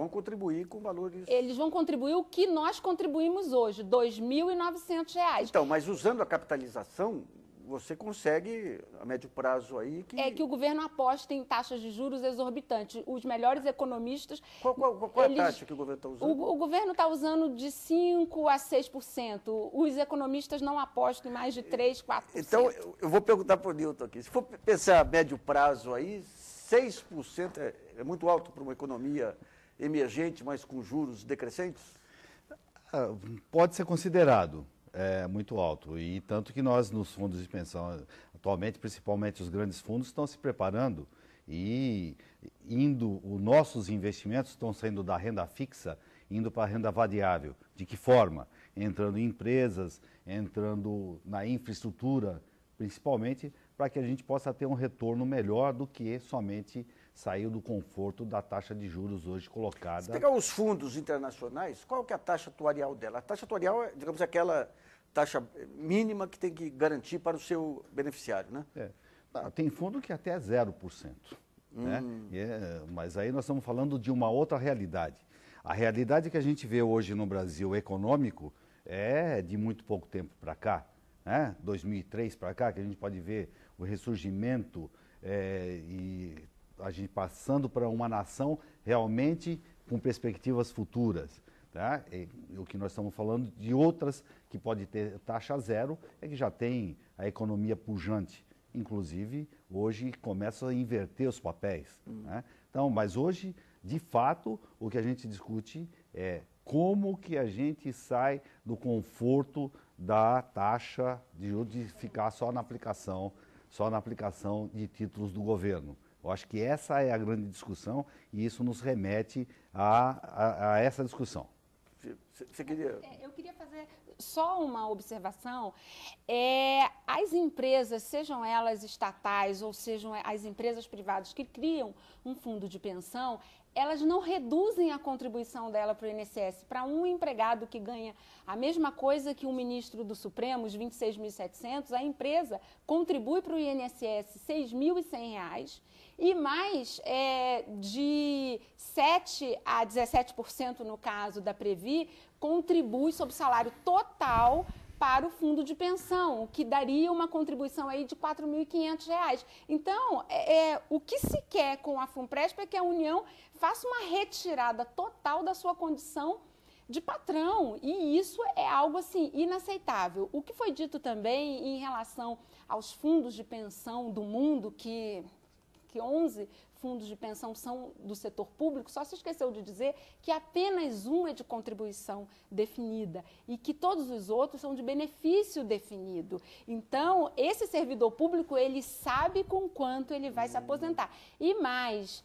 contribuir com valores... Eles vão contribuir o que nós contribuímos hoje, R$ 2.900. Então, mas usando a capitalização, você consegue, a médio prazo aí... É que o governo aposta em taxas de juros exorbitantes. Os melhores economistas... Qual é a taxa que o governo está usando? O governo está usando de 5% a 6%. Os economistas não apostam em mais de 3%, 4%. Então, eu vou perguntar para o Nilton aqui. Se for pensar a médio prazo aí, 6% é muito alto para uma economia emergente, mas com juros decrescentes? Pode ser considerado. É muito alto, e tanto que nós nos fundos de pensão, atualmente, principalmente os grandes fundos, estão se preparando e os nossos investimentos estão saindo da renda fixa, indo para a renda variável. De que forma? Entrando em empresas, entrando na infraestrutura, principalmente para que a gente possa ter um retorno melhor do que somente sair do conforto da taxa de juros hoje colocada. Se pegar os fundos internacionais, qual que é a taxa atuarial dela? A taxa atuarial é, digamos, aquela taxa mínima que tem que garantir para o seu beneficiário, né? Tem fundo que até é 0%. Né? Mas aí nós estamos falando de uma outra realidade. A realidade que a gente vê hoje no Brasil econômico é de muito pouco tempo para cá, né? 2003 para cá, que a gente pode ver o ressurgimento e a gente passando para uma nação realmente com perspectivas futuras. Tá? O que nós estamos falando de outras que pode ter taxa zero é que já tem a economia pujante. Inclusive, hoje começa a inverter os papéis. Né? Então, mas hoje, de fato, o que a gente discute é como que a gente sai do conforto da taxa de juros de ficar só na aplicação de títulos do governo. Eu acho que essa é a grande discussão e isso nos remete a essa discussão. Você queria... Eu queria fazer só uma observação. As empresas, sejam elas estatais ou sejam as empresas privadas que criam um fundo de pensão, elas não reduzem a contribuição dela para o INSS. Para um empregado que ganha a mesma coisa que um ministro do Supremo, os R$ 26.700, a empresa contribui para o INSS R$ 6.100 e mais de 7% a 17%, no caso da Previ, contribui sobre o salário total para o fundo de pensão, o que daria uma contribuição aí de R$ 4.500. Então, o que se quer com a FUNPRESP é que a União faça uma retirada total da sua condição de patrão, e isso é algo assim inaceitável. O que foi dito também em relação aos fundos de pensão do mundo, que 11 fundos de pensão são do setor público, só se esqueceu de dizer que apenas um é de contribuição definida e que todos os outros são de benefício definido. Então, esse servidor público, ele sabe com quanto ele vai se aposentar. E mais,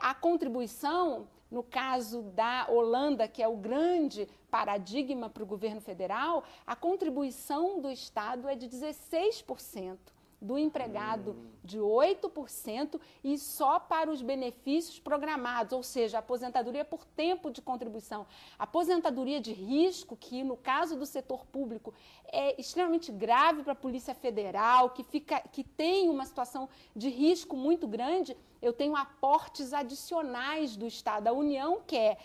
a contribuição, no caso da Holanda, que é o grande paradigma para o governo federal, a contribuição do Estado é de 16%. Do empregado de 8% e só para os benefícios programados, ou seja, aposentadoria por tempo de contribuição. Aposentadoria de risco, que no caso do setor público é extremamente grave para a Polícia Federal, que tem uma situação de risco muito grande, eu tenho aportes adicionais do Estado. A União quer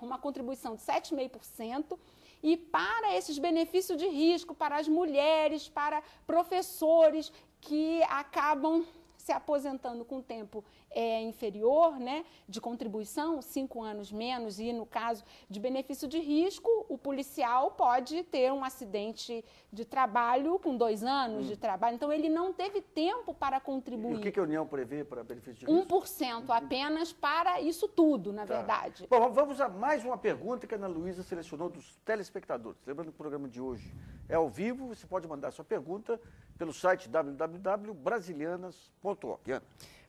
uma contribuição de 7,5%, e para esses benefícios de risco, para as mulheres, para professores que acabam se aposentando com tempo inferior, né, de contribuição, 5 anos menos, e no caso de benefício de risco, o policial pode ter um acidente de trabalho com 2 anos de trabalho, então ele não teve tempo para contribuir. E o que a União prevê para benefício de risco? 1% apenas para isso tudo, na verdade. Bom, vamos a mais uma pergunta que a Ana Luísa selecionou dos telespectadores. Lembrando que o programa de hoje é ao vivo, você pode mandar sua pergunta pelo site www.brasilianas.org. Ana.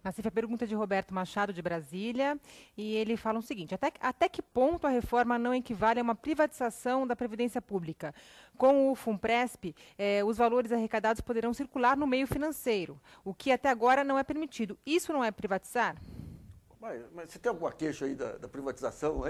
Nassif, a pergunta de Roberto Machado, de Brasília, e ele fala o seguinte: até que ponto a reforma não equivale a uma privatização da Previdência Pública? Com o FUNPRESP, os valores arrecadados poderão circular no meio financeiro, o que até agora não é permitido. Isso não é privatizar? Mas você tem alguma queixa aí da privatização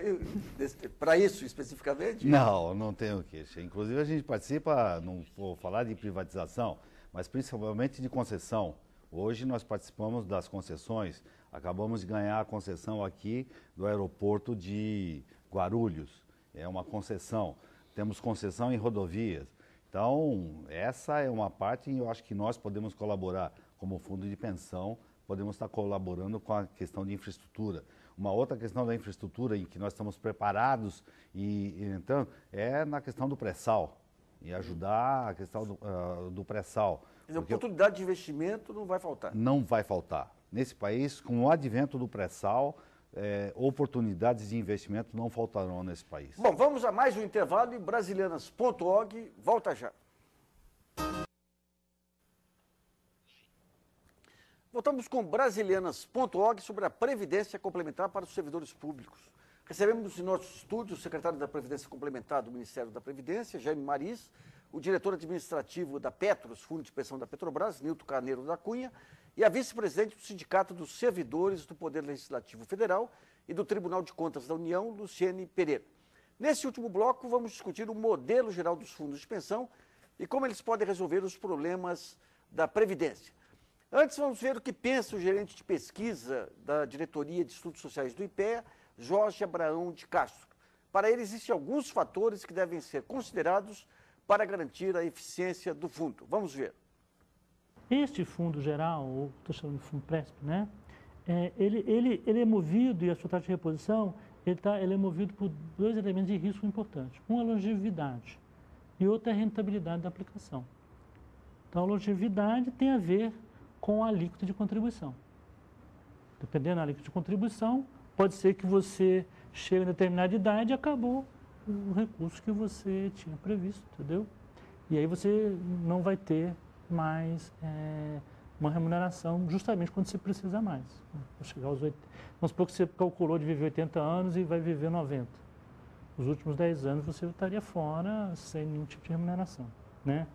para isso especificamente? Não tenho queixa. Inclusive a gente participa, não vou falar de privatização, mas principalmente de concessão. Hoje nós participamos das concessões, acabamos de ganhar a concessão aqui do aeroporto de Guarulhos, é uma concessão. Temos concessão em rodovias. Então, essa é uma parte e eu acho que nós podemos colaborar como fundo de pensão, podemos estar colaborando com a questão de infraestrutura. Uma outra questão da infraestrutura em que nós estamos preparados então, é na questão do pré-sal e ajudar a questão do pré-sal. Mas a oportunidade de investimento não vai faltar. Não vai faltar. Nesse país, com o advento do pré-sal, oportunidades de investimento não faltarão nesse país. Bom, vamos a mais um intervalo e brasilianas.org volta já. Voltamos com brasilianas.org sobre a Previdência Complementar para os servidores públicos. Recebemos em nosso estúdio o secretário da Previdência Complementar do Ministério da Previdência, Jaime Maris, o diretor administrativo da Petros, Fundo de Pensão da Petrobras, Nilton Carneiro da Cunha, e a vice-presidente do Sindicato dos Servidores do Poder Legislativo Federal e do Tribunal de Contas da União, Luciene Pereira. Nesse último bloco, vamos discutir o modelo geral dos fundos de pensão e como eles podem resolver os problemas da Previdência. Antes, vamos ver o que pensa o gerente de pesquisa da Diretoria de Estudos Sociais do IPEA, Jorge Abraão de Castro. Para ele, existem alguns fatores que devem ser considerados para garantir a eficiência do fundo. Vamos ver. Este fundo geral, ou estou chamando de FUNPRESP, né? Ele é movido, e a sua taxa de reposição, ele é movido por 2 elementos de risco importantes. Um é a longevidade e outro é a rentabilidade da aplicação. Então, a longevidade tem a ver com a alíquota de contribuição. Dependendo da alíquota de contribuição, pode ser que você chegue a determinada idade e acabou o recurso que você tinha previsto, entendeu? E aí você não vai ter mais uma remuneração justamente quando se precisa mais. Né? Para chegar aos 80. Vamos supor que você calculou de viver 80 anos e vai viver 90. Os últimos 10 anos você estaria fora sem nenhum tipo de remuneração. Né?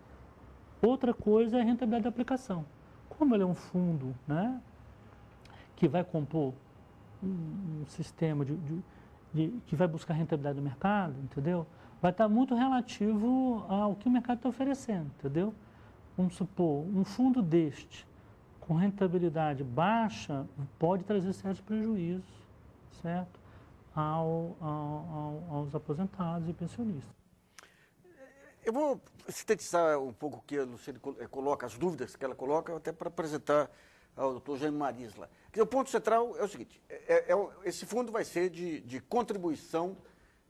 Outra coisa é a rentabilidade da aplicação. Como ele é um fundo, né, que vai compor um sistema que vai buscar rentabilidade do mercado, entendeu? Vai estar muito relativo ao que o mercado está oferecendo, entendeu? Vamos supor, um fundo deste, com rentabilidade baixa, pode trazer certos prejuízos, certo? Aos aposentados e pensionistas. Eu vou sintetizar um pouco o que a Luciene coloca, as dúvidas que ela coloca, até para apresentar ao doutor Jaime Marisla. O ponto central é o seguinte, esse fundo vai ser de contribuição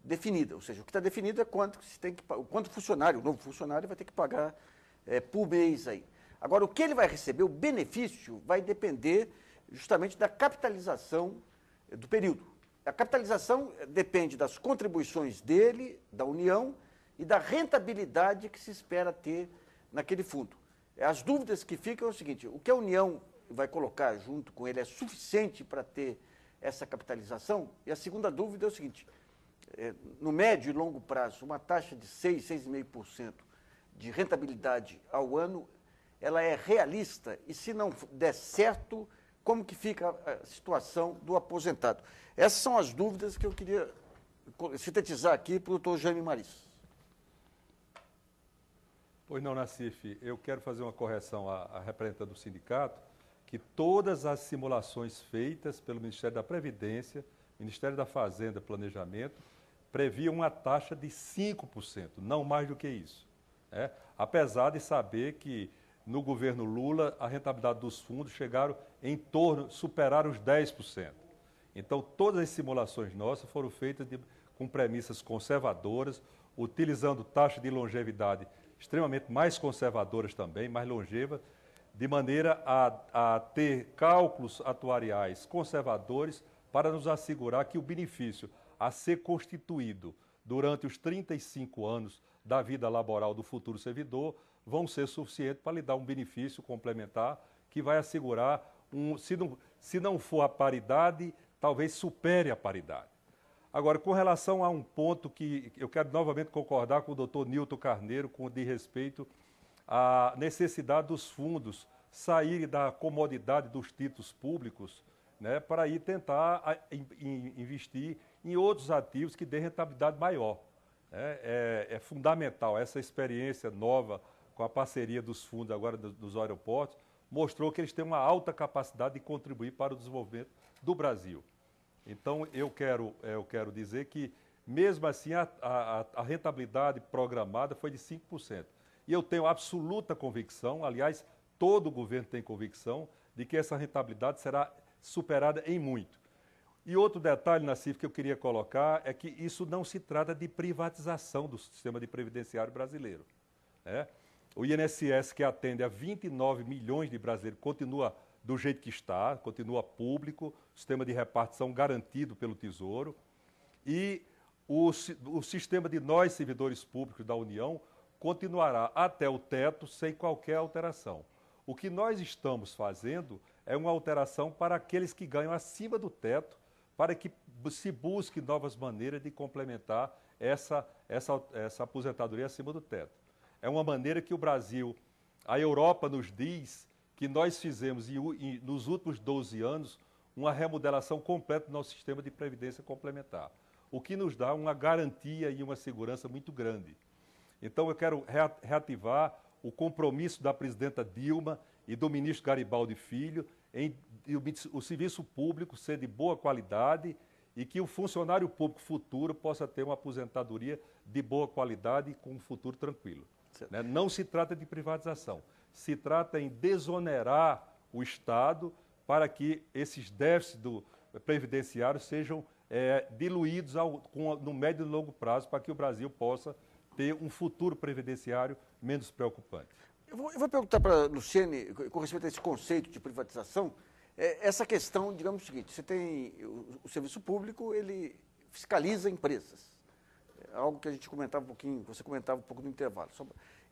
definida, ou seja, o que está definido é quanto o funcionário, o novo funcionário vai ter que pagar por mês aí. Agora, o que ele vai receber, o benefício, vai depender justamente da capitalização do período. A capitalização depende das contribuições dele, da União, e da rentabilidade que se espera ter naquele fundo. As dúvidas que ficam é o seguinte, o que a União vai colocar junto com ele é suficiente para ter essa capitalização? E a segunda dúvida é o seguinte, no médio e longo prazo, uma taxa de 6,5% de rentabilidade ao ano, ela é realista? E se não der certo, como que fica a situação do aposentado? Essas são as dúvidas que eu queria sintetizar aqui para o doutor Jaime Marisla. Pois não, Nassif, eu quero fazer uma correção à representante do sindicato, que todas as simulações feitas pelo Ministério da Previdência, Ministério da Fazenda e Planejamento, previam uma taxa de 5%, não mais do que isso. Apesar de saber que no governo Lula a rentabilidade dos fundos superaram os 10%. Então, todas as simulações nossas foram feitas com premissas conservadoras, utilizando taxa de longevidade extremamente mais conservadoras também, mais longevas, de maneira a ter cálculos atuariais conservadores para nos assegurar que o benefício a ser constituído durante os 35 anos da vida laboral do futuro servidor vão ser suficientes para lhe dar um benefício complementar que vai assegurar, se não for a paridade, talvez supere a paridade. Agora, com relação a um ponto que eu quero novamente concordar com o doutor Nilton Carneiro, com de respeito à necessidade dos fundos saírem da comodidade dos títulos públicos, né, para ir tentar investir em outros ativos que dêem rentabilidade maior. É fundamental. Essa experiência nova com a parceria dos fundos agora dos aeroportos mostrou que eles têm uma alta capacidade de contribuir para o desenvolvimento do Brasil. Então, eu quero dizer que, mesmo assim, a rentabilidade programada foi de 5%. E eu tenho absoluta convicção, aliás, todo o governo tem convicção, de que essa rentabilidade será superada em muito. E outro detalhe, Nassif, que eu queria colocar é que isso não se trata de privatização do sistema de previdenciário brasileiro. O INSS, que atende a 29 milhões de brasileiros, continua do jeito que está, continua público, sistema de repartição garantido pelo Tesouro, e o sistema de nós, servidores públicos da União, continuará até o teto sem qualquer alteração. O que nós estamos fazendo é uma alteração para aqueles que ganham acima do teto, para que se busque novas maneiras de complementar essa aposentadoria acima do teto. É uma maneira que o Brasil, a Europa nos diz que nós fizemos nos últimos 12 anos uma remodelação completa do nosso sistema de previdência complementar, o que nos dá uma garantia e uma segurança muito grande. Então, eu quero reativar o compromisso da presidenta Dilma e do ministro Garibaldi Filho em o serviço público ser de boa qualidade e que o funcionário público futuro possa ter uma aposentadoria de boa qualidade e com um futuro tranquilo. Não se trata de privatização, se trata em desonerar o Estado para que esses déficits do previdenciário sejam diluídos no médio e longo prazo para que o Brasil possa ter um futuro previdenciário menos preocupante. Eu vou perguntar para a Luciene, com respeito a esse conceito de privatização, essa questão, digamos o seguinte, você tem o serviço público, ele fiscaliza empresas, algo que a gente comentava um pouquinho, você comentava um pouco no intervalo.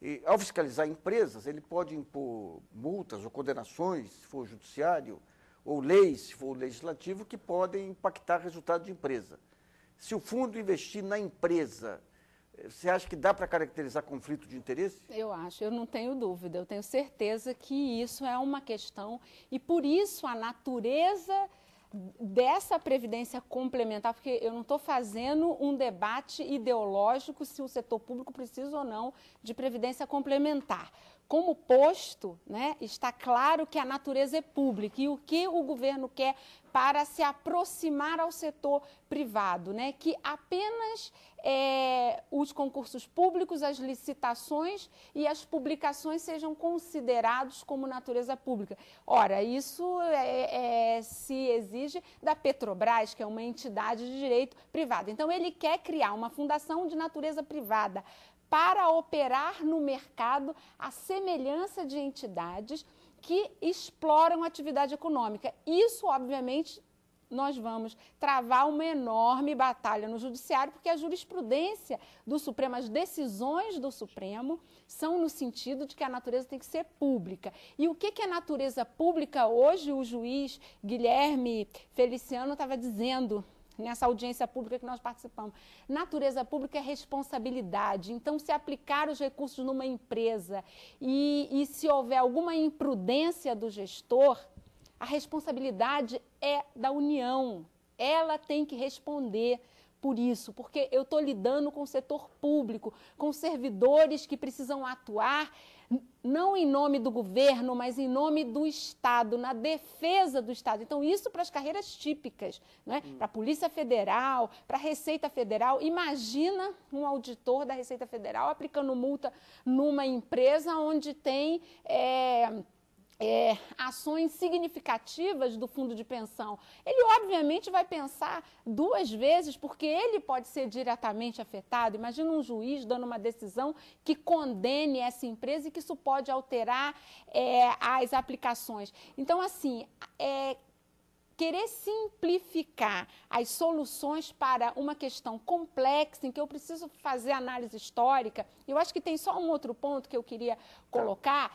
E, ao fiscalizar empresas, ele pode impor multas ou condenações, se for o judiciário, ou leis, se for o legislativo, que podem impactar o resultado de empresa. Se o fundo investir na empresa, você acha que dá para caracterizar conflito de interesse? Eu acho, eu não tenho dúvida, eu tenho certeza que isso é uma questão e por isso a natureza dessa previdência complementar, porque eu não estou fazendo um debate ideológico se o setor público precisa ou não de previdência complementar. Como posto, né, está claro que a natureza é pública e o que o governo quer para se aproximar ao setor privado, né, que apenas os concursos públicos, as licitações e as publicações sejam considerados como natureza pública. Ora, isso se exige da Petrobras, que é uma entidade de direito privado. Então, ele quer criar uma fundação de natureza privada para operar no mercado à semelhança de entidades que exploram atividade econômica. Isso, obviamente, nós vamos travar uma enorme batalha no judiciário, porque a jurisprudência do Supremo, as decisões do Supremo, são no sentido de que a natureza tem que ser pública. E o que é natureza pública? Hoje, o juiz Guilherme Feliciano estava dizendo nessa audiência pública que nós participamos. Natureza pública é responsabilidade. Então, se aplicar os recursos numa empresa e se houver alguma imprudência do gestor, a responsabilidade é da União. Ela tem que responder por isso, porque eu estou lidando com o setor público, com servidores que precisam atuar não em nome do governo, mas em nome do Estado, na defesa do Estado. Então, isso para as carreiras típicas, né? Para a Polícia Federal, para a Receita Federal. Imagina um auditor da Receita Federal aplicando multa numa empresa onde tem ações significativas do fundo de pensão. Ele, obviamente, vai pensar duas vezes, porque ele pode ser diretamente afetado. Imagina um juiz dando uma decisão que condene essa empresa e que isso pode alterar as aplicações. Então, assim, querer simplificar as soluções para uma questão complexa, em que eu preciso fazer análise histórica, eu acho que tem só um outro ponto que eu queria colocar,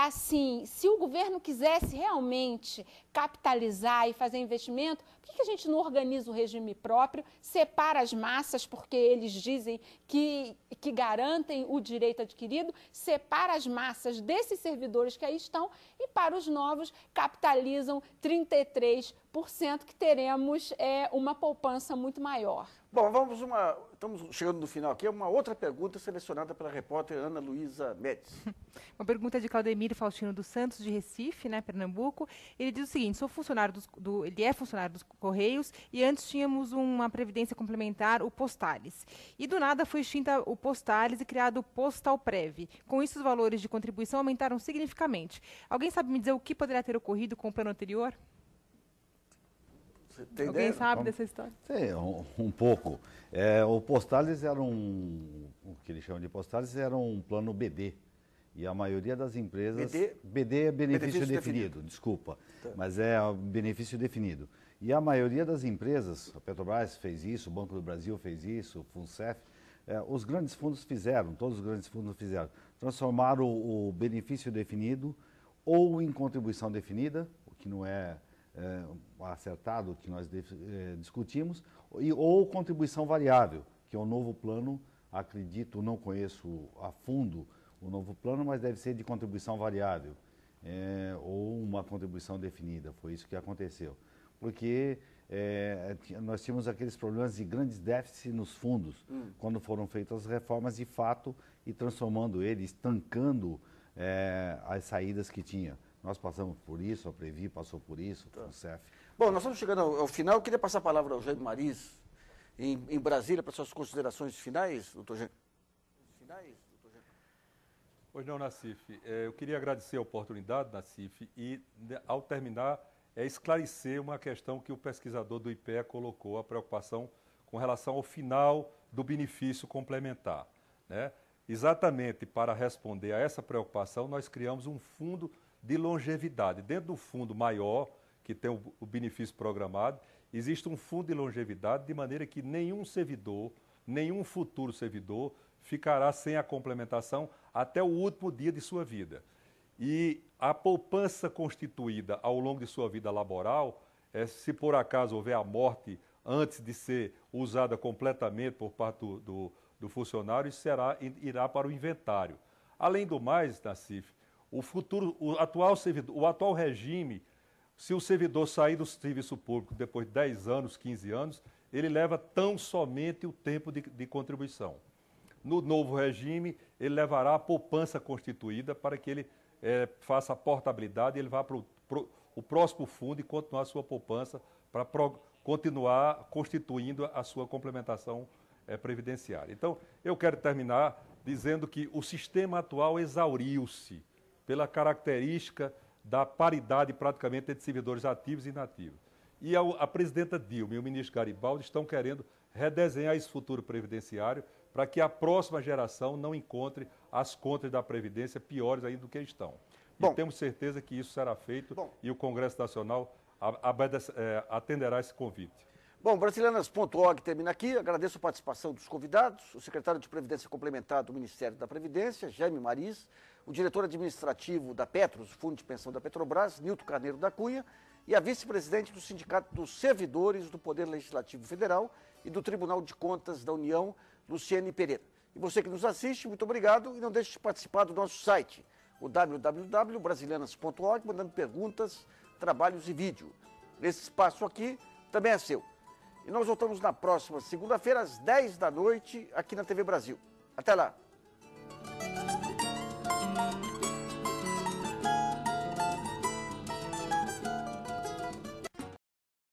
assim, se o governo quisesse realmente capitalizar e fazer investimento, por que a gente não organiza o regime próprio, separa as massas, porque eles dizem que garantem o direito adquirido, separa as massas desses servidores que aí estão e para os novos capitalizam 33%, que teremos uma poupança muito maior. Bom, estamos chegando no final aqui, uma outra pergunta selecionada pela repórter Ana Luísa Médici. Uma pergunta de Claudemir Faustino dos Santos, de Recife, né, Pernambuco. Ele diz o seguinte: sou funcionário ele é funcionário dos Correios e antes tínhamos uma previdência complementar, o Postales. E do nada foi extinta o Postales e criado o Postalprev. Com isso, os valores de contribuição aumentaram significativamente. Alguém sabe me dizer o que poderia ter ocorrido com o plano anterior? Alguém sabe dessa história? Sim, um pouco. O Postales era o que eles chamam de Postales era um plano BD. E a maioria das empresas... BD é benefício definido, desculpa. Tá. Mas é benefício definido. E a maioria das empresas, a Petrobras fez isso, o Banco do Brasil fez isso, o FUNCEF, os grandes fundos fizeram, todos os grandes fundos fizeram. Transformaram o benefício definido ou em contribuição definida, o que não é acertado, que nós discutimos, ou contribuição variável, que é o novo plano, acredito, não conheço a fundo o novo plano, mas deve ser de contribuição variável, ou uma contribuição definida, foi isso que aconteceu. Porque nós tínhamos aqueles problemas de grandes déficits nos fundos, quando foram feitas as reformas de fato e transformando eles, estancando as saídas que tinha. Nós passamos por isso, a Previ passou por isso, o CEF. Bom, nós estamos chegando ao final. Eu queria passar a palavra ao Eugênio Mariz, em Brasília, para suas considerações finais, doutor Eugênio. Pois não, Nassif. Eu queria agradecer a oportunidade, Nassif, e, ao terminar, esclarecer uma questão que o pesquisador do IPEA colocou, a preocupação com relação ao final do benefício complementar, né? Exatamente para responder a essa preocupação, nós criamos um fundo de longevidade. Dentro do fundo maior, que tem o benefício programado, existe um fundo de longevidade de maneira que nenhum servidor, nenhum futuro servidor ficará sem a complementação até o último dia de sua vida. E a poupança constituída ao longo de sua vida laboral, se por acaso houver a morte antes de ser usada completamente por parte do funcionário, irá para o inventário. Além do mais, Nassif, o atual regime, se o servidor sair do serviço público depois de 10 anos, 15 anos, ele leva tão somente o tempo de contribuição. No novo regime, ele levará a poupança constituída para que ele faça a portabilidade e ele vá para o próximo fundo e continuar a sua poupança para continuar constituindo a sua complementação previdenciária. Então, eu quero terminar dizendo que o sistema atual exauriu-se pela característica da paridade praticamente entre servidores ativos e inativos. E a presidenta Dilma e o ministro Garibaldi estão querendo redesenhar esse futuro previdenciário para que a próxima geração não encontre as contas da Previdência piores ainda do que estão. E temos certeza que isso será feito e o Congresso Nacional atenderá esse convite. Bom, Brasilianas.org termina aqui. Agradeço a participação dos convidados, o secretário de Previdência Complementar do Ministério da Previdência, Jaime Maris, o diretor administrativo da Petros, Fundo de Pensão da Petrobras, Nilton Carneiro da Cunha, e a vice-presidente do Sindicato dos Servidores do Poder Legislativo Federal e do Tribunal de Contas da União, Luciene Pereira. E você que nos assiste, muito obrigado e não deixe de participar do nosso site, o www.brasilianas.org, mandando perguntas, trabalhos e vídeo. Esse espaço aqui também é seu. E nós voltamos na próxima segunda-feira, às 10 da noite, aqui na TV Brasil. Até lá!